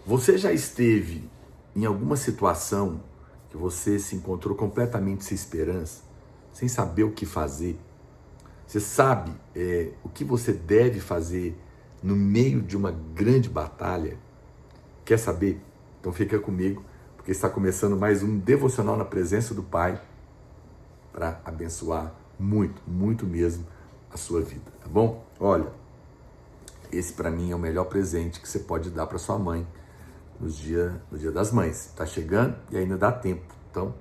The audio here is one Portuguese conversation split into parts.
Você já esteve em alguma situação que você se encontrou completamente sem esperança, sem saber o que fazer? Você sabe o que você deve fazer no meio de uma grande batalha? Quer saber? Então fica comigo, porque está começando mais um Devocional na Presença do Pai para abençoar muito, muito mesmo a sua vida, tá bom? Olha, esse para mim é o melhor presente que você pode dar para sua mãe no dia das mães. Está chegando e ainda dá tempo. Então,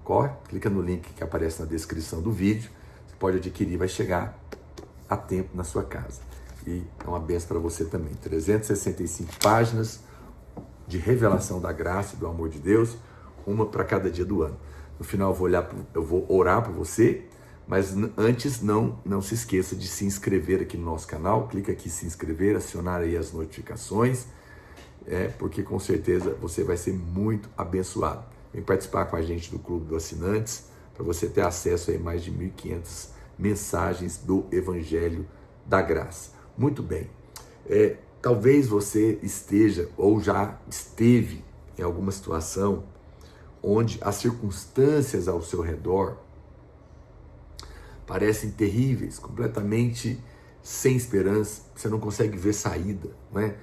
corre, clica no link que aparece na descrição do vídeo. Você pode adquirir, vai chegar a tempo na sua casa. E é uma benção para você também. 365 páginas de revelação da graça e do amor de Deus, uma para cada dia do ano. No final eu vou orar por você, mas antes não se esqueça de se inscrever aqui no nosso canal. Clica aqui em se inscrever, acionar aí as notificações, porque com certeza você vai ser muito abençoado. Vem participar com a gente do Clube dos Assinantes, para você ter acesso a mais de 1.500 mensagens do Evangelho da Graça. Muito bem. Talvez você esteja ou já esteve em alguma situação onde as circunstâncias ao seu redor parecem terríveis, completamente sem esperança, você não consegue ver saída, né?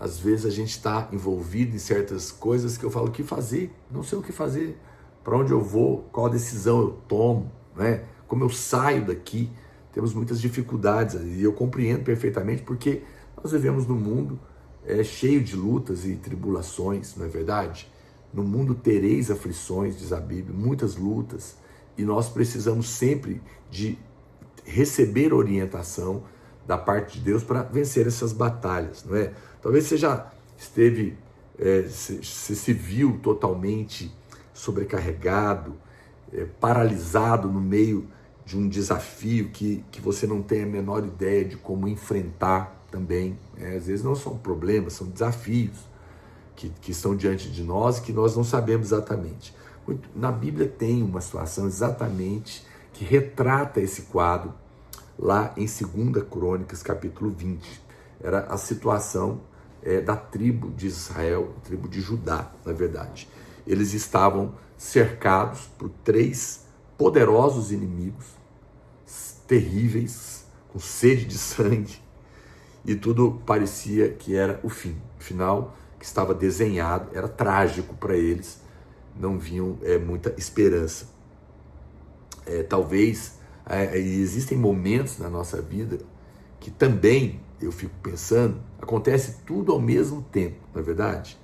Às vezes a gente está envolvido em certas coisas que eu falo, o que fazer? Não sei o que fazer, para onde eu vou, qual decisão eu tomo, né? Como eu saio daqui? Temos muitas dificuldades e eu compreendo perfeitamente porque nós vivemos num mundo cheio de lutas e tribulações, não é verdade? No mundo tereis aflições, diz a Bíblia, muitas lutas, e nós precisamos sempre de receber orientação da parte de Deus para vencer essas batalhas, não é? Talvez você já esteve, você se viu totalmente sobrecarregado, paralisado no meio de um desafio que você não tem a menor ideia de como enfrentar também. Às vezes não são problemas, são desafios que estão diante de nós e que nós não sabemos exatamente. Na Bíblia tem uma situação exatamente que retrata esse quadro lá em 2 Crônicas, capítulo 20. Era a situação da tribo de Israel, tribo de Judá, na verdade. Eles estavam cercados por 3 poderosos inimigos, terríveis, com sede de sangue, e tudo parecia que era o fim. O final que estava desenhado era trágico para eles, não viam muita esperança. Talvez existem momentos na nossa vida que também, eu fico pensando, acontece tudo ao mesmo tempo, não é verdade?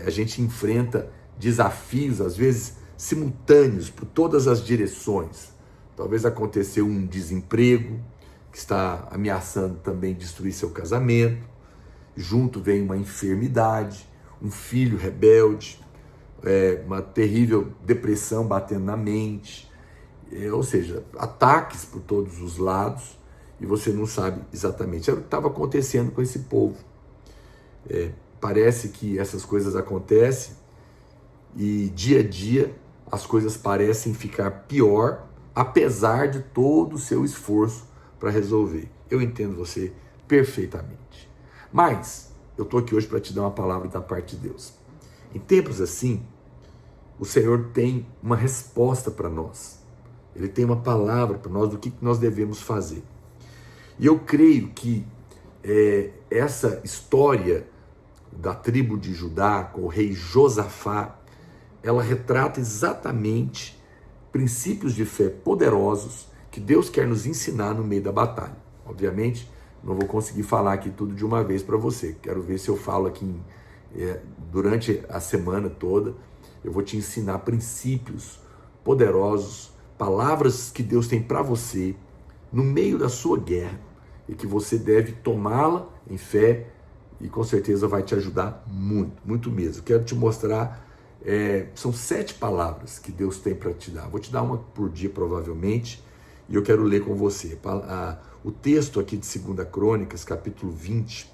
A gente enfrenta desafios, às vezes, simultâneos, por todas as direções. Talvez aconteceu um desemprego, que está ameaçando também destruir seu casamento. Junto vem uma enfermidade, um filho rebelde, uma terrível depressão batendo na mente, ou seja, ataques por todos os lados, e você não sabe exatamente. Era o que estava acontecendo com esse povo. Parece que essas coisas acontecem e dia a dia as coisas parecem ficar pior, apesar de todo o seu esforço para resolver. Eu entendo você perfeitamente. Mas eu estou aqui hoje para te dar uma palavra da parte de Deus. Em tempos assim, o Senhor tem uma resposta para nós. Ele tem uma palavra para nós do que nós devemos fazer. E eu creio que essa história da tribo de Judá com o rei Josafá, ela retrata exatamente princípios de fé poderosos que Deus quer nos ensinar no meio da batalha. Obviamente, não vou conseguir falar aqui tudo de uma vez para você. Quero ver se eu falo aqui durante a semana toda. Eu vou te ensinar princípios poderosos, palavras que Deus tem para você no meio da sua guerra e que você deve tomá-la em fé e com certeza vai te ajudar muito, muito mesmo. Quero te mostrar, são 7 palavras que Deus tem para te dar. Vou te dar uma por dia provavelmente e eu quero ler com você. O texto aqui de 2 Crônicas, capítulo 20,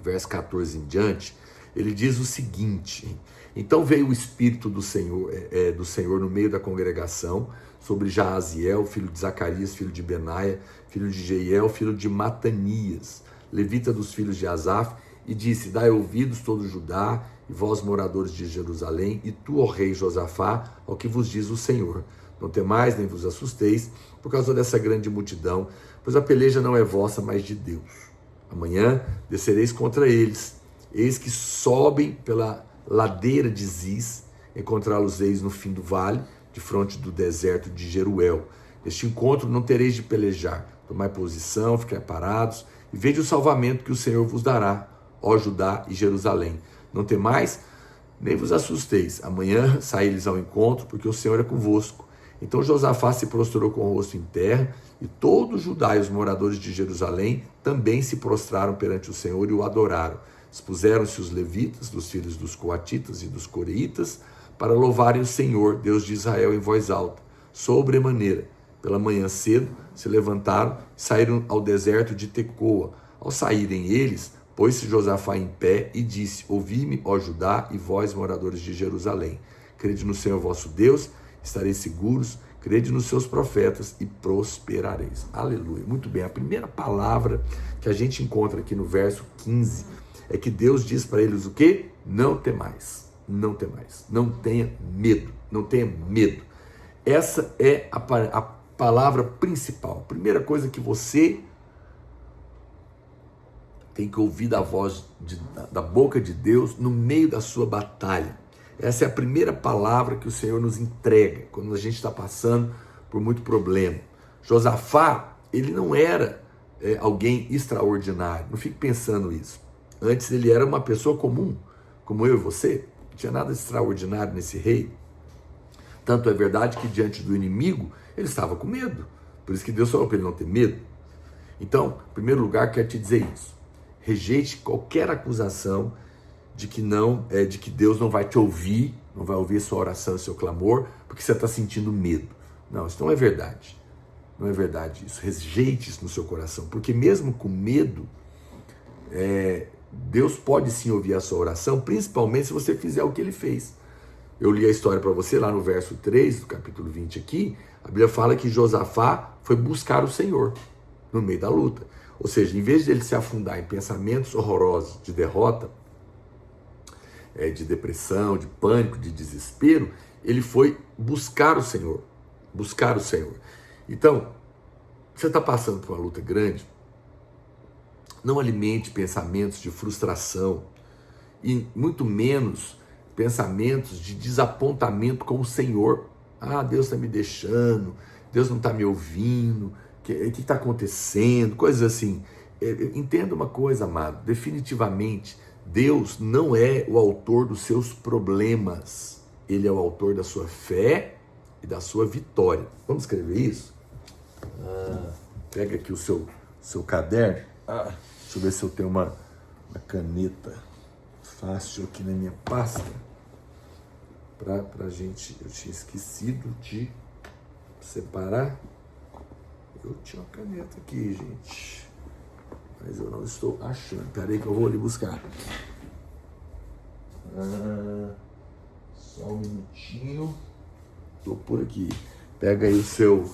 verso 14 em diante, ele diz o seguinte: então veio o Espírito do Senhor no meio da congregação sobre Jaaziel, filho de Zacarias, filho de Benaia, filho de Jeiel, filho de Matanias, levita dos filhos de Asaf, e disse: dai ouvidos todo Judá, e vós moradores de Jerusalém, e tu, ó rei Josafá, ao que vos diz o Senhor. Não temais, nem vos assusteis, por causa dessa grande multidão, pois a peleja não é vossa, mas de Deus. Amanhã descereis contra eles, eis que sobem pela ladeira de Ziz, encontrá-los-eis no fim do vale, de fronte do deserto de Jeruel. Neste encontro não tereis de pelejar, tomai posição, ficai parados, e vede o salvamento que o Senhor vos dará, ó Judá e Jerusalém. Não temais, nem vos assusteis. Amanhã saí-lhes ao encontro, porque o Senhor é convosco. Então Josafá se prostrou com o rosto em terra, e todo Judá e os moradores de Jerusalém também se prostraram perante o Senhor e o adoraram. Expuseram-se os levitas, dos filhos dos coatitas e dos coreitas, para louvarem o Senhor, Deus de Israel, em voz alta. Sobremaneira, pela manhã cedo, se levantaram e saíram ao deserto de Tecoa. Ao saírem eles, pôs-se Josafá em pé e disse: ouvi-me, ó Judá, e vós, moradores de Jerusalém. Crede no Senhor vosso Deus, estareis seguros, crede nos seus profetas e prosperareis. Aleluia. Muito bem, a primeira palavra que a gente encontra aqui no verso 15 é que Deus diz para eles o quê? Não temais, não temais, não tenha medo, não tenha medo. Essa é a palavra principal. A primeira coisa que você tem que ouvir da voz da boca de Deus no meio da sua batalha. Essa é a primeira palavra que o Senhor nos entrega quando a gente está passando por muito problema. Josafá, ele não era alguém extraordinário, não fique pensando isso. Antes ele era uma pessoa comum, como eu e você. Não tinha nada de extraordinário nesse rei. Tanto é verdade que diante do inimigo ele estava com medo. Por isso que Deus falou para ele não ter medo. Então, em primeiro lugar, quero te dizer isso. Rejeite qualquer acusação de que Deus não vai te ouvir, não vai ouvir a sua oração, o seu clamor, porque você está sentindo medo. Não, isso não é verdade. Não é verdade isso. Rejeite isso no seu coração, porque mesmo com medo, Deus pode sim ouvir a sua oração, principalmente se você fizer o que ele fez. Eu li a história para você lá no verso 3 do capítulo 20 aqui. A Bíblia fala que Josafá foi buscar o Senhor no meio da luta. Ou seja, em vez de ele se afundar em pensamentos horrorosos de derrota, de depressão, de pânico, de desespero, ele foi buscar o Senhor. Buscar o Senhor. Então, você está passando por uma luta grande, não alimente pensamentos de frustração e muito menos pensamentos de desapontamento com o Senhor. Ah, Deus está me deixando, Deus não está me ouvindo, o que está acontecendo, coisas assim. Entenda uma coisa, amado, definitivamente, Deus não é o autor dos seus problemas, Ele é o autor da sua fé e da sua vitória. Vamos escrever isso? Pega aqui o seu caderno. Deixa eu ver se eu tenho uma caneta fácil aqui na minha pasta. Pra gente, eu tinha esquecido de separar. Eu tinha uma caneta aqui, gente, mas eu não estou achando. Peraí que eu vou ali buscar. Só um minutinho. Estou por aqui. Pega aí o seu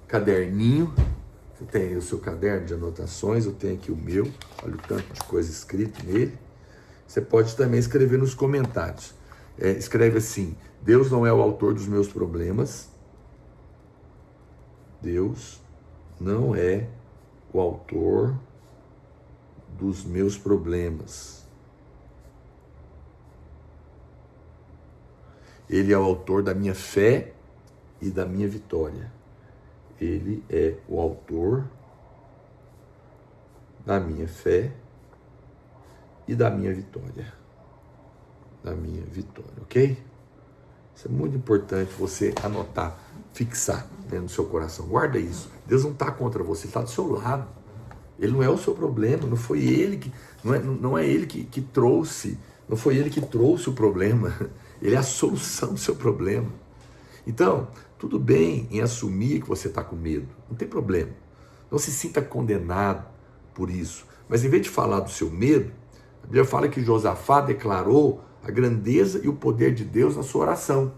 caderninho. Você tem aí o seu caderno de anotações, eu tenho aqui o meu. Olha o tanto de coisa escrito nele. Você pode também escrever nos comentários. Escreve assim: Deus não é o autor dos meus problemas. Deus não é o autor dos meus problemas. Ele é o autor da minha fé e da minha vitória. Ele é o autor da minha fé e da minha vitória. Da minha vitória, ok? Isso é muito importante você anotar, fixar dentro do seu coração. Guarda isso. Deus não está contra você, Ele está do seu lado. Ele não é o seu problema, não foi Ele que... Não é Ele que trouxe, não foi Ele que trouxe o problema. Ele é a solução do seu problema. Então, tudo bem em assumir que você está com medo, não tem problema. Não se sinta condenado por isso. Mas em vez de falar do seu medo, a Bíblia fala que Josafá declarou a grandeza e o poder de Deus na sua oração.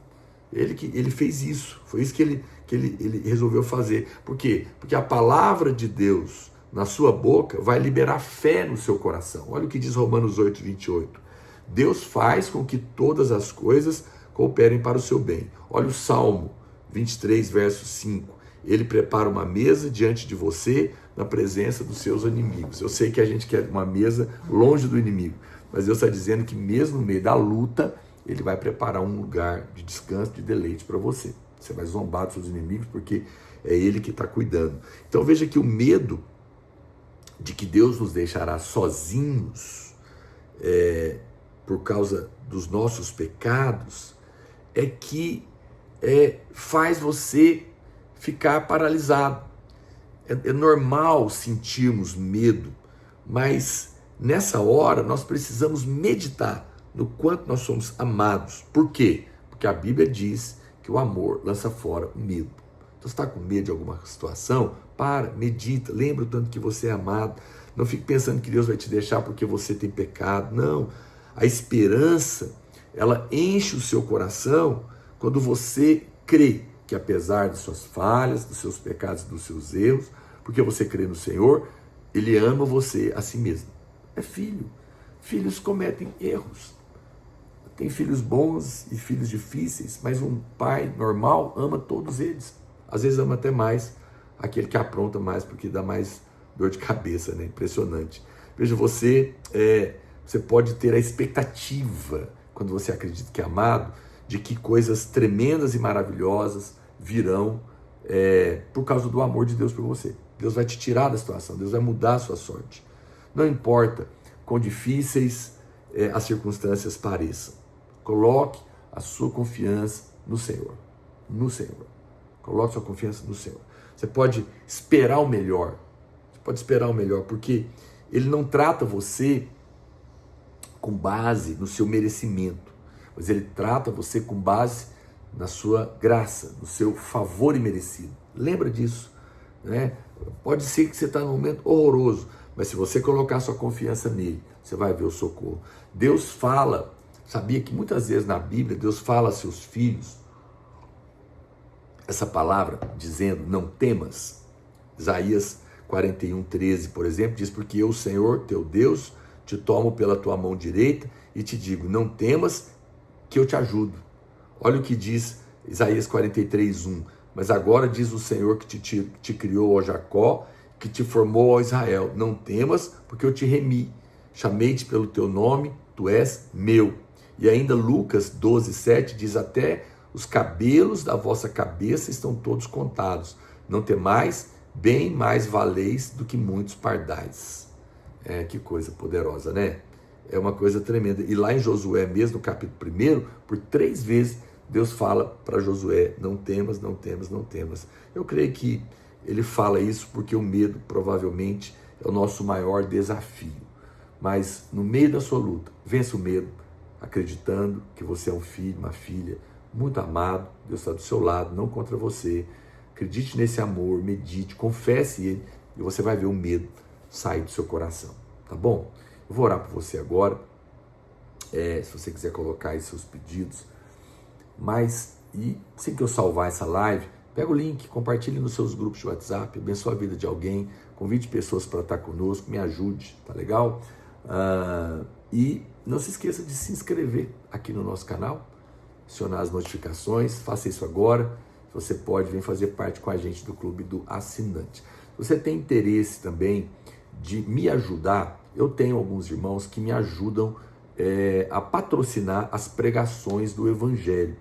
Ele fez isso, foi isso que ele resolveu fazer. Por quê? Porque a palavra de Deus na sua boca vai liberar fé no seu coração. Olha o que diz Romanos 8, 28. Deus faz com que todas as coisas cooperem para o seu bem. Olha o Salmo 23, verso 5. Ele prepara uma mesa diante de você na presença dos seus inimigos. Eu sei que a gente quer uma mesa longe do inimigo, mas Deus está dizendo que mesmo no meio da luta, Ele vai preparar um lugar de descanso, de deleite para você. Você vai zombar dos seus inimigos porque é Ele que está cuidando. Então veja que o medo de que Deus nos deixará sozinhos por causa dos nossos pecados é que faz você ficar paralisado. É normal sentirmos medo, mas nessa hora nós precisamos meditar no quanto nós somos amados. Por quê? Porque a Bíblia diz que o amor lança fora o medo. Então, você está com medo de alguma situação? Para, medita, lembra o tanto que você é amado. Não fique pensando que Deus vai te deixar porque você tem pecado. Não. A esperança, ela enche o seu coração quando você crê que apesar de suas falhas, dos seus pecados, dos seus erros, porque você crê no Senhor, Ele ama você a si mesmo. É filho. Filhos cometem erros. Tem filhos bons e filhos difíceis, mas um pai normal ama todos eles. Às vezes ama até mais aquele que apronta mais, porque dá mais dor de cabeça, né? Impressionante. Veja, você pode ter a expectativa, quando você acredita que é amado, de que coisas tremendas e maravilhosas virão por causa do amor de Deus por você. Deus vai te tirar da situação, Deus vai mudar a sua sorte. Não importa quão difíceis as circunstâncias pareçam. Coloque a sua confiança no Senhor. No Senhor. Coloque sua confiança no Senhor. Você pode esperar o melhor. Você pode esperar o melhor, porque Ele não trata você com base no seu merecimento, mas Ele trata você com base na sua graça, no seu favor imerecido. Lembra disso, né? Pode ser que você está num momento horroroso, mas se você colocar sua confiança nele, você vai ver o socorro. Deus fala, sabia que muitas vezes na Bíblia, Deus fala a seus filhos essa palavra, dizendo, não temas. Isaías 41, 13, por exemplo, diz, porque eu, Senhor, teu Deus, te tomo pela tua mão direita e te digo, não temas que eu te ajudo. Olha o que diz Isaías 43, 1. Mas agora diz o Senhor que te criou, ó Jacó, que te formou, ó Israel. Não temas, porque eu te remi. Chamei-te pelo teu nome, tu és meu. E ainda Lucas 12, 7 diz, até os cabelos da vossa cabeça estão todos contados. Não temais, bem mais valeis do que muitos pardais. Que coisa poderosa, né? É uma coisa tremenda. E lá em Josué mesmo, no capítulo 1, por 3 vezes, Deus fala para Josué, não temas, não temas, não temas. Eu creio que ele fala isso porque o medo provavelmente é o nosso maior desafio. Mas no meio da sua luta, vença o medo, acreditando que você é um filho, uma filha muito amado, Deus está do seu lado, não contra você. Acredite nesse amor, medite, confesse ele e você vai ver o medo sair do seu coração, tá bom? Eu vou orar por você agora, se você quiser colocar aí seus pedidos, mas, e sem que eu salvar essa live, pega o link, compartilhe nos seus grupos de WhatsApp, abençoe a vida de alguém, convide pessoas para estar conosco, me ajude, tá legal? E não se esqueça de se inscrever aqui no nosso canal, acionar as notificações, faça isso agora. Você pode vir fazer parte com a gente do Clube do Assinante. Se você tem interesse também de me ajudar, eu tenho alguns irmãos que me ajudam a patrocinar as pregações do Evangelho,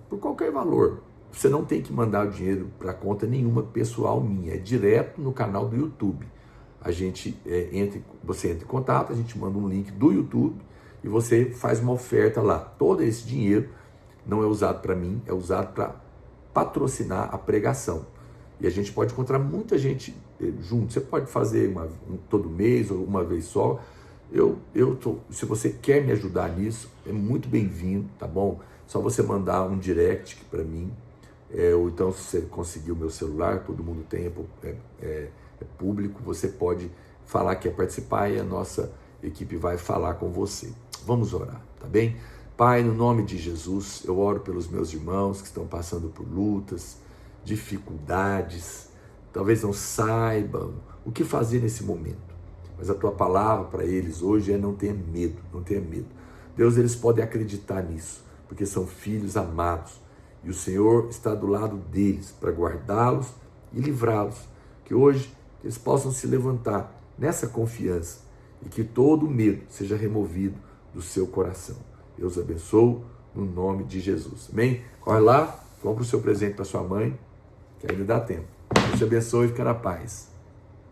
por qualquer valor. Você não tem que mandar o dinheiro para conta nenhuma pessoal minha, é direto no canal do YouTube. Você entra em contato, a gente manda um link do YouTube e você faz uma oferta lá. Todo esse dinheiro não é usado para mim, é usado para patrocinar a pregação. E a gente pode encontrar muita gente junto. Você pode fazer todo mês ou uma vez só. Se você quer me ajudar nisso, é muito bem-vindo, tá bom? Só você mandar um direct para mim, ou então se você conseguir o meu celular, todo mundo tem, é público, você pode falar que quer participar e a nossa equipe vai falar com você. Vamos orar, tá bem? Pai, no nome de Jesus, eu oro pelos meus irmãos que estão passando por lutas, dificuldades, talvez não saibam o que fazer nesse momento. Mas a tua palavra para eles hoje é não tenha medo, não tenha medo. Deus, eles podem acreditar nisso, porque são filhos amados. E o Senhor está do lado deles para guardá-los e livrá-los. Que hoje eles possam se levantar nessa confiança e que todo medo seja removido do seu coração. Deus abençoe no nome de Jesus. Amém? Corre lá, compra o seu presente para sua mãe, que ainda dá tempo. Deus te abençoe e fica na paz.